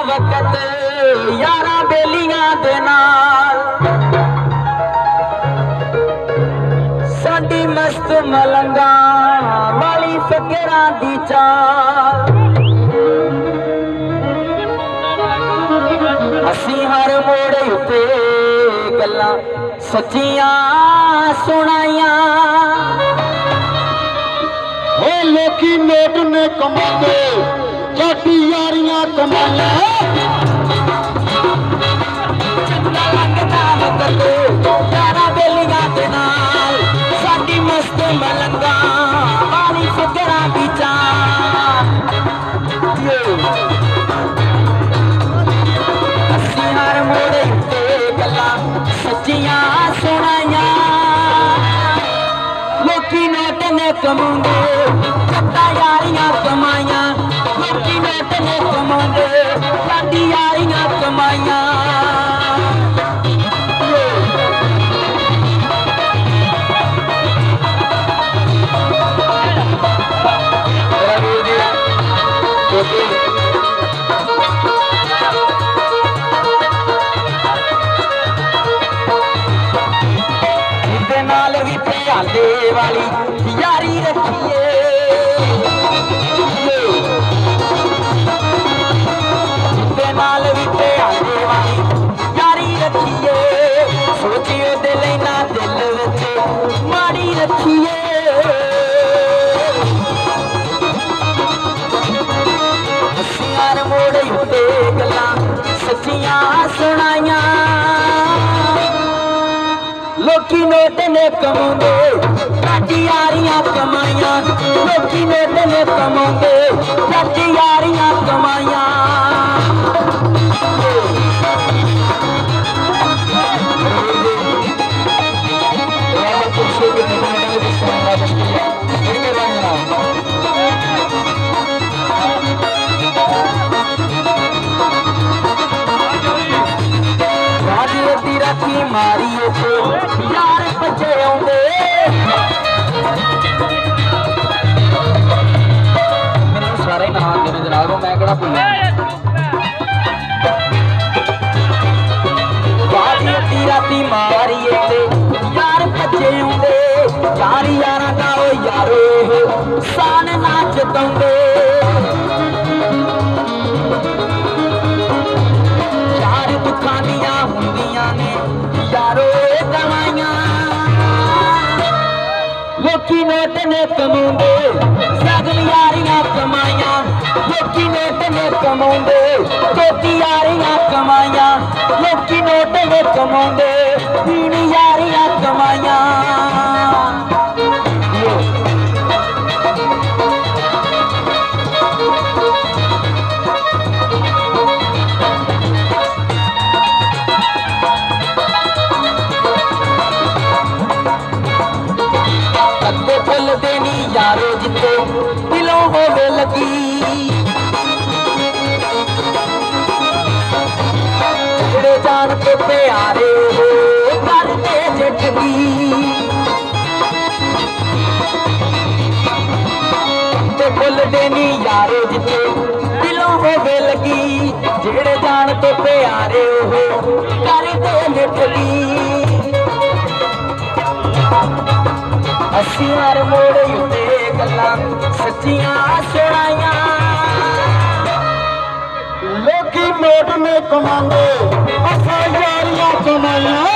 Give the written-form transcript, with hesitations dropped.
वक्त यारा बेलियां दे नाल साडी मस्त मलंगा वाली फकरां दी चाल असी हर मोड़े उत्ते गल्लां सच्चियां सुनाइयां लोकी नोट ने कमाते जाती यारियां कमाया यारा बेलियां दे नाल साडी मस्त मलंगा वाली फिकरां दी चाल असी हर मोड़े ते गल्लां सच्चियां सुनाइयां लोकी नोट ने कमांदे यारियां कमाइयां लोकी नोट ने कमांदे साडी यारियां कमाइयां नाल भी प्याले वाली यारी रखिए नाल भी प्याले वाली यारी रखिए सोचियो दिल ना दिल विच माड़ी रखिए हर मोड़े उत्ते गल्लां सच्चियां सुनाइयां लोकी नोट ने कमांदे साडी यारियां कमाइयां लोकी नोट ने कमांदे साडी यारियां कमाइयां राती मारी यार बचे आउंदे मैनूं सारे नाम तेरे जनाब मैं केड़ा भुल्ला राती मारी यार बचे आउंदे यार यारां दा ओ यारो सान ना जताउंदे यार दुखां दियां हुंदियां ने यारो दवाइयां लोकी नोट ने कमांदे सगन यारियां कमाइयां लोकी नोट ने कमांदे चौथी यारियां कमाइयां लोकी नोट ने कमांदे तीन यारियां कमाइयां फुल देनी यारो जिते दिलों होवे लगी जेड़े जान के प्यारे हो कर दे जिठगी फुल देनी यारो जिते दिलों होवे लगी जेड़े जान के प्यारे हो कर दे जिठगी असी हर मोड़े उत्ते गल्लां सच्चियां सुनाइयां लोकी नोट ने कमांदे असां यारियां कमाइयां